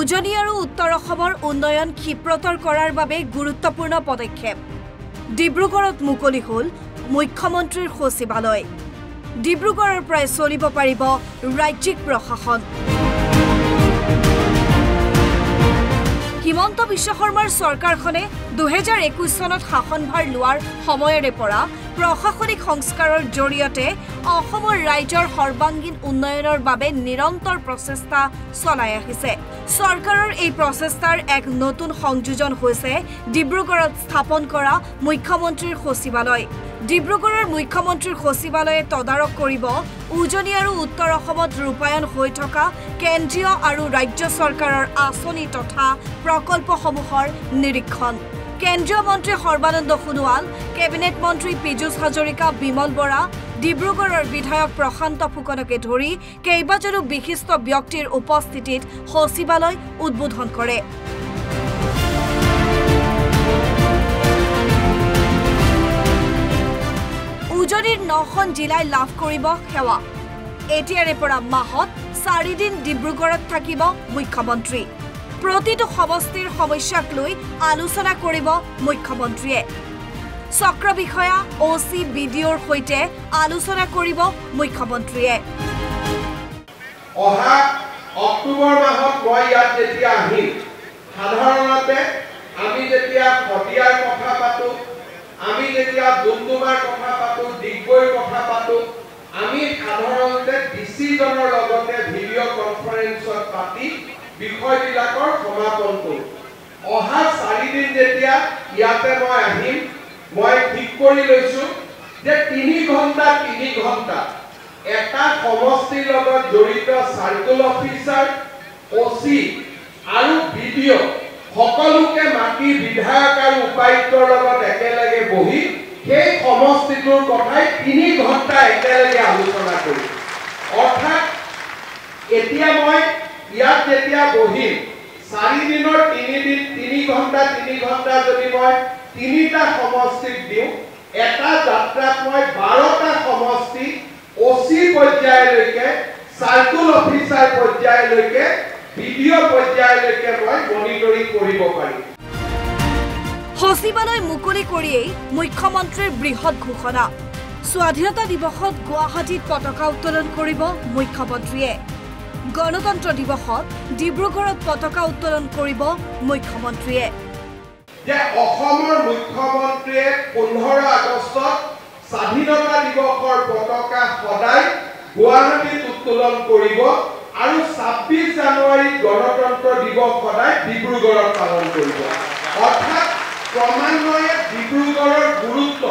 উজনি আৰু উত্তৰ অসমৰ উন্নয়ন ক্ষিপ্ৰতৰ কৰাৰ বাবে গুৰুত্বপূৰ্ণ পদক্ষেপ ডিব্ৰুগড়ত মুকলি হ'ল মুখ্যমন্ত্ৰীৰ সচিবালয় ডিব্ৰুগড়ৰ পৰাই চলিব পাৰিব ৰাজ্যিক প্ৰশাসন হিমন্ত বিশ্ব শৰ্মাৰ চৰকাৰখনে 2021 চনত শাসনভাৰ লোৱাৰ সময়ৰে পৰা প্ৰশাসনিক সংস্কাৰৰ জৰিয়তে অসমৰ ৰাজ্যৰ সৰ্বাংগীন উন্নয়নৰ বাবে নিৰন্তৰ প্ৰচেষ্টা চলাই আহিছে চৰকাৰৰ এই প্ৰচেষ্টাৰ এক নতুন সংযোজন হৈছে ডিব্ৰুগড়ত স্থাপন কৰা মুখ্যমন্ত্ৰীৰ সচিবালয় ডিব্ৰুগড়ৰ মুখ্যমন্ত্ৰীৰ সচিবালয়ে তদাৰক কৰিব উজনি আৰু উত্তৰ অসমত ৰূপায়ণ হৈ থকা কেন্দ্ৰীয় আৰু ৰাজ্য চৰকাৰৰ আঁচনি তথা প্ৰকল্পসমূহৰ নিৰীক্ষণ কেন্দ্ৰীয় মন্ত্ৰী সৰ্বানন্দ সোণোৱাল কেবিনেট মন্ত্ৰী পীযুষ হাজৰিকা বিমল বৰা ডিব্ৰুগড়ৰ বিধায়ক প্ৰশান্ত ফুকনকে ধৰি কেইবাজনো বিশিষ্ট ব্যক্তিৰ উপস্থিতিত সচিবালয় উদ্বোধন কৰে উজনিৰ 9খন জিলাই লাভ কৰিব সেৱা এতিয়াৰে পৰা মাহত 4 দিন ডিব্ৰুগড়ত থাকিব মুখ্যমন্ত্ৰী প্ৰতিটো সমষ্টিৰ সমস্যাক লৈ আলোচনা কৰিব মুখ্যমন্ত্ৰীয়ে চক্ৰ বিষয়া ওসি বিডিঅ'ৰ সৈতে আলোচনা কৰিব মুখ্যমন্ত্ৰীয়ে অহা অক্টোবৰ মাহত মই ইয়াত যেতিয়া আহিম সাধাৰণতে আমি যেতিয়া খদিয়াৰ কথা পাতো আমি যেতিয়া দুমদুমাৰ কথা পাতো ডিগবৈৰ কথা পাতো আমি সাধাৰণতে ডিচিজনৰ লগতে ভিডিঅ' কনফাৰেন্সত পাতি বিষয়বিলাকৰ সমাপন কৰোঁ অহা 4 দিন যেতিয়া ইয়াতে মই আহিম মই ঠিক কৰি লৈছো যে 3 ঘণ্টা এটা সমষ্টিৰ লগত জড়িত সাৰ্কেল অফিচাৰ ওসি আৰু ভিডিঅ' সকলোকে মাতি বিধায়ক আৰু উপায়ুক্তৰ লগত একেলগে বহি সেই সমষ্টিটোৰ কথাই 3 ঘণ্টা একেলগে আলোচনা কৰিম অৰ্থাৎ এতিয়া মই ইয়াত যেতিয়া বহিম 4 দিনৰ 3 ঘণ্টা যদি মই 3টা সমষ্টিক দিওঁ এটা যাত্ৰাত মই 12টা সমষ্টি ওসি পৰ্যায়লৈকে সাৰ্কেল অফিচাৰ পৰ্যায়লৈকে ভিডিঅ' পৰ্যায়লৈকে মই মনিটৰিং কৰিব পাৰিম সচিবালয় মুকলি কৰিয়েই মুখ্যমন্ত্ৰীৰ বৃহৎ ঘোষণা স্বাধীনতা দিৱসত গুৱাহাটীত পতাকা উত্তোলন কৰিব মুখ্যমন্ত্ৰীয়ে গণতন্ত্ৰ দিৱসত ডিব্ৰুগড়ত পতাকা উত্তোলন কৰিব মুখ্যমন্ত্ৰীয়ে যে অসমৰ মুখ্যমন্ত্ৰীয়ে 15 আগষ্টত স্বাধীনতা দিৱসৰ পতাকা সদায় গুৱাহাটীত উত্তোলন কৰিব আৰু 26 জানুৱাৰীত গণতন্ত্ৰ দিৱস সদায় ডিব্ৰুগড়ত পালন কৰিব অৰ্থাৎ ক্ৰমান্বয়ে ডিব্ৰুগড়ৰ গুৰুত্ব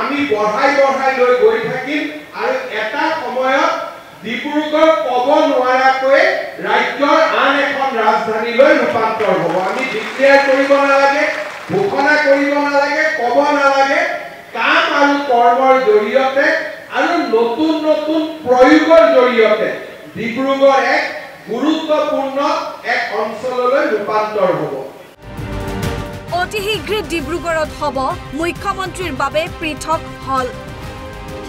আমি বঢ়াই লৈ গৈ থাকিম আৰু এটা সময়ত ডিব্ৰুগড় ক'ব নোৱাৰাকৈ ৰাজ্যৰ আন এখন ৰাজধানীলৈ ৰূপান্তৰ হ'ব আমি ডিক্লেয়াৰ কৰিব নালাগে ঘোষণা কৰিব নালাগে ক'ব নালাগে কাম আৰু কৰ্মৰ জৰিয়তে আৰু নতুন প্ৰয়োগৰ জৰিয়তে ডিব্ৰুগড় এক গুৰুত্বপূৰ্ণ এক অঞ্চললৈ ৰূপান্তৰ হ'ব অতি শীঘ্ৰে ডিব্ৰুগড়ত হ'ব মুখ্যমন্ত্ৰীৰ বাবে পৃথক হল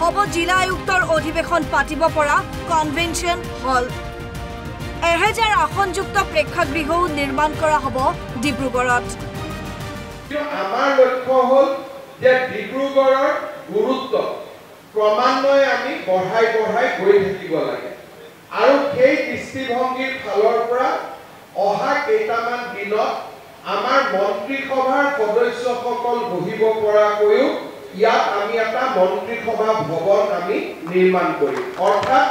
হ'ব জিলা আয়ুক্তৰ অধিৱেশন পাতিব পৰা কনভেনশ্যন হল 1000 আসনযুক্ত প্ৰেক্ষাগৃহও নিৰ্মাণ কৰা হ'ব ডিব্ৰুগড়ত আমাৰ লক্ষ্য হ'ল যে ডিব্ৰুগড়ৰ গুৰুত্ব ক্ৰমান্বয়ে আমি বঢ়াই গৈ থাকিব লাগে আৰু সেই দৃষ্টিভংগীৰ ফালৰ পৰা অহা কেইটামান দিনত আমাৰ মন্ত্ৰীসভাৰ সদস্যসকল বহিব পৰাকৈও ইয়াত আমি এটা মন্ত্ৰীসভা ভৱন আমি নিৰ্মাণ কৰিম অৰ্থাৎ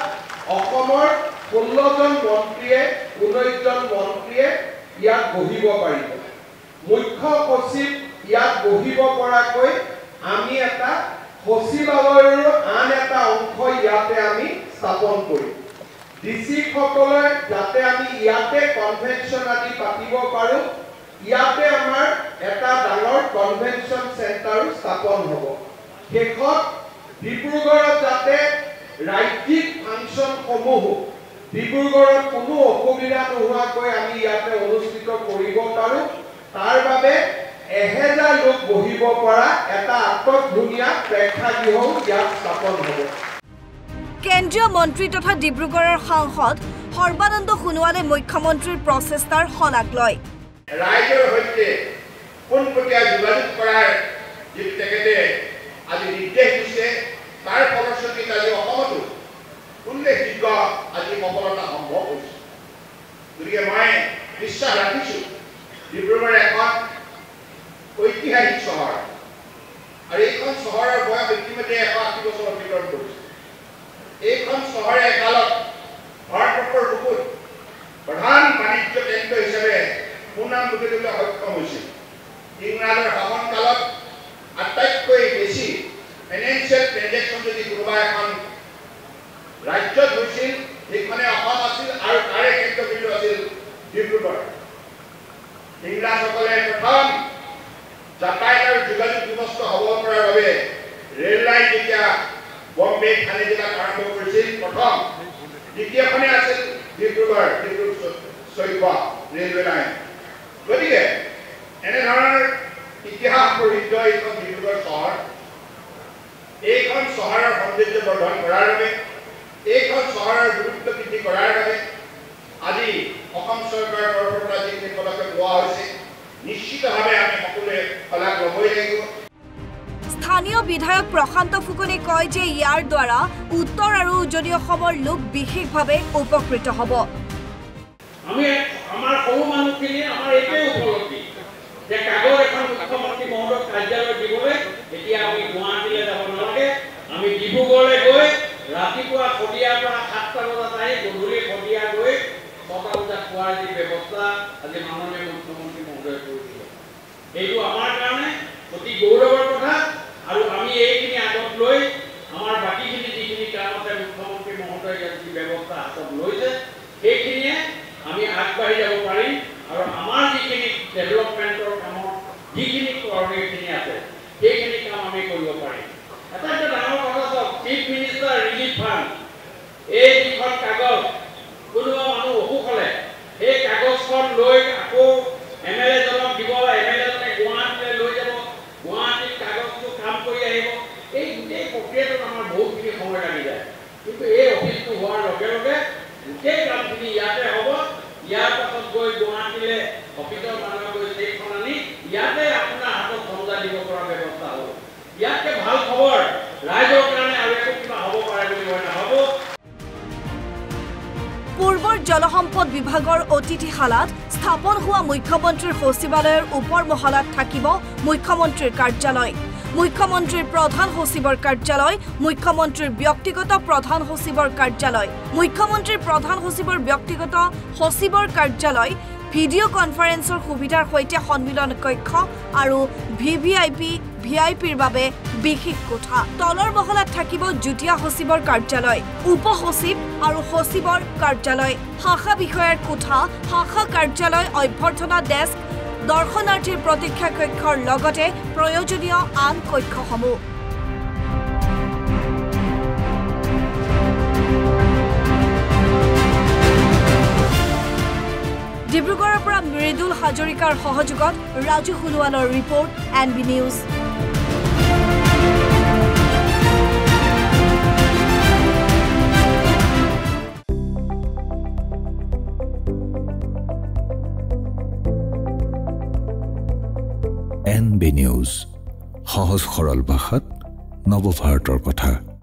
অসমৰ 16 জন মন্ত্ৰীয়ে 19 জন মন্ত্ৰীয়ে ইয়াত বহিব পাৰিব মুখ্য সচিব ইয়াত বহিব পৰাকৈ আমি এটা সচিবালয়ৰ আন এটা অংশ ইয়াতে আমি স্থাপন কৰিম ডিসি সকলে যাতে আমি ইয়াতে কনভেনশন আদি পাতিব পাৰো ইয়াতে আমাৰ এটা ডাঙৰ কনভেনশন সেন্টাৰ স্থাপন হ'ব শেষত ডিব্ৰুগড়ত যাতে ৰাজ্যিক ফাংচন সমূহ ডিব্ৰুগড়ত কোনো অসুবিধা নোহোৱাকৈ আমি ইয়াতে অনুষ্ঠিত কৰিব পাৰো তাৰ বাবে 1000 লোক বহিব পৰা এটা আটক ধুনীয়া প্ৰেক্ষাগৃহ ইয়াত স্থাপন হ'ব কেন্দ্ৰীয় মন্ত্ৰী তথা ডিব্ৰুগড়ৰ সাংসদ সৰ্বানন্দ সোণোৱালে মুখ্যমন্ত্ৰীৰ প্ৰচেষ্টাৰ শলাগ লয়। ৰাইজৰ সৈতে পোনপটীয়া যোগাযোগ কৰাৰ যি তেখেতে আজি নিৰ্দেশ দিছে তাৰ ফলশ্ৰুতিত আজি অসমতো উল্লেখযোগ্য আজি সফলতা সম্ভৱ হৈছে। গতিকে মই বিশ্বাস ৰাখিছোঁ ডিব্ৰুগড় এখন ঐতিহাসিক চহৰ আৰু এইখন চহৰৰ বয়স ইতিমধ্যে 180 বছৰ অতিক্ৰম কৰিছে। এইখন চহৰে একালত ভাৰতবৰ্ষৰ বুকুত প্ৰধান বাণিজ্য কেন্দ্ৰ হিচাপে সুনাম বুটলিবলৈ সক্ষম হৈছিল। ইংৰাজৰ শাসনকালত আটাইতকৈ বেছি ফাইনেন্সিয়েল ট্ৰেনজেকশ্যন যদি কোনোবা এখন ৰাজ্যত হৈছিল সেইখনে অসম আছিল আৰু তাৰে কেন্দ্ৰবিন্দু আছিল ডিব্ৰুগড়। ইংৰাজসকলে প্ৰথম যাতায়াত আৰু যোগাযোগ ব্যৱস্থা হ'ব পৰাৰ বাবে ৰেল লাইন যেতিয়া বম্বে খালি জিলাত আৰম্ভ কৰিছিল প্ৰথম, দ্বিতীয়খনে আছিল ডিব্ৰুগড় চৈখোৱা ৰেলৱে লাইন। গতিকে এনেধৰণৰ ইতিহাস প্ৰসিদ্ধ এইখন ডিব্ৰুগড় চহৰ, এইখন চহৰৰ সৌন্দৰ্য বৰ্ধন কৰাৰ বাবে, এইখন চহৰৰ গুৰুত্ব বৃদ্ধি কৰাৰ বাবে আজি অসম চৰকাৰৰ তৰফৰ পৰা যিখিনি পদক্ষেপ লোৱা হৈছে নিশ্চিতভাৱে আমি সকলোৱে শলাগ ল'বই লাগিব। স্থানীয় বিধায়ক প্ৰশান্ত ফুকনে কয় যে ইয়াৰ দ্বাৰা উত্তৰ আৰু উজনি অসমৰ লোক বিশেষভাৱে উপকৃত হ'ব। আমি আমাৰ সৰু মানুহখিনি আমাৰ এইটোৱে উপলব্ধি যে কাগজ এখন মুখ্যমন্ত্ৰী মহোদয়ৰ কাৰ্যালয়ত দিবলৈ এতিয়া আমি গুৱাহাটীলৈ যাব নালাগে, আমি ডিব্ৰুগড়লৈ গৈ ৰাতিপুৱা শদিয়াৰ পৰা 7টা বজাত আহি গধূলি শদিয়া গৈ 6টা বজাত খোৱাৰ যি ব্যৱস্থা আজি মাননীয় মুখ্যমন্ত্ৰী মহোদয়ে কৰিছিল, এইটো আমাৰ কাৰণে অতি গৌৰৱৰ কথা। আৰু আমি এইখিনি আগত লৈ আমাৰ বাকীখিনি যিখিনি কাম আছে মুখ্যমন্ত্ৰী মহোদয়ে যি ব্যৱস্থা হাতত লৈছে সেইখিনিয়ে আমি আগবাঢ়ি যাব পাৰিম আৰু আমাৰ যিখিনি ডেভেলপমেণ্টৰ কামৰ যিখিনি কৰ্মীখিনি আছে সেইখিনি কাম আমি কৰিব পাৰিম। এটা ডাঙৰ কথা চাওক, চিফ মিনিষ্টাৰ ৰিলিফ ফাণ্ড, এই যিখন কাগজ কোনোবা মানুহ অসুখ হ'লে সেই কাগজখন লৈ আকৌ MLA জনক দিব, MLA জনে গুৱাহাটীলৈ লৈ যাব, গুৱাহাটীত কাগজটো কাম কৰি আহিব। এই গোটেই প্ৰক্ৰিয়াটোত আমাৰ বহুতখিনি সময় লাগি যায়, কিন্তু এই অফিচটো হোৱাৰ লগে লগে গোটেই কামখিনি ইয়াতে হ'ব। ইয়াৰ পাছত গৈ গুৱাহাটীলৈ অফিচৰ মানুহে গৈ সেইখন আনি ইয়াতে আপোনাৰ হাতত ধনজা দিব পৰা ব্যৱস্থা হ'ব। ইয়াতকে ভাল খবৰ ৰাইজৰ কাৰণে আৰু একো কিবা হ'ব পাৰে বুলি মই নাভাবোঁ। পূৰ্বৰ জলসম্পদ বিভাগৰ অতিথিশালাত স্থাপন হোৱা মুখ্যমন্ত্ৰীৰ সচিবালয়ৰ ওপৰ মহলাত থাকিব মুখ্যমন্ত্ৰীৰ কাৰ্যালয়, মুখ্যমন্ত্ৰীৰ প্ৰধান সচিবৰ কাৰ্যালয়, মুখ্যমন্ত্ৰীৰ ব্যক্তিগত প্ৰধান সচিবৰ কাৰ্যালয়, মুখ্যমন্ত্ৰীৰ প্ৰধান সচিবৰ ব্যক্তিগত সচিবৰ কাৰ্যালয়, ভিডিঅ' কনফাৰেন্সৰ সুবিধাৰ সৈতে সন্মিলন কক্ষ আৰু ভিভিআইপিৰ বাবে বিশেষ কোঠা। তলৰ মহলাত থাকিব যুটীয়া সচিবৰ কাৰ্যালয়, উপ সচিব আৰু সচিবৰ কাৰ্যালয়, শাখা বিষয়াৰ কোঠা, শাখা কাৰ্যালয়, অভ্যৰ্থনা ডেস্ক, দৰ্শনাৰ্থীৰ প্ৰতীক্ষা কক্ষৰ লগতে প্ৰয়োজনীয় আন কক্ষসমূহ। ডিব্ৰুগড়ৰ পৰা মৃদুল হাজৰিকাৰ সহযোগত ৰাজু সোণোৱালৰ report, NB news. NB news, সহজ সৰল ভাষাত নৱভাৰতৰ কথা।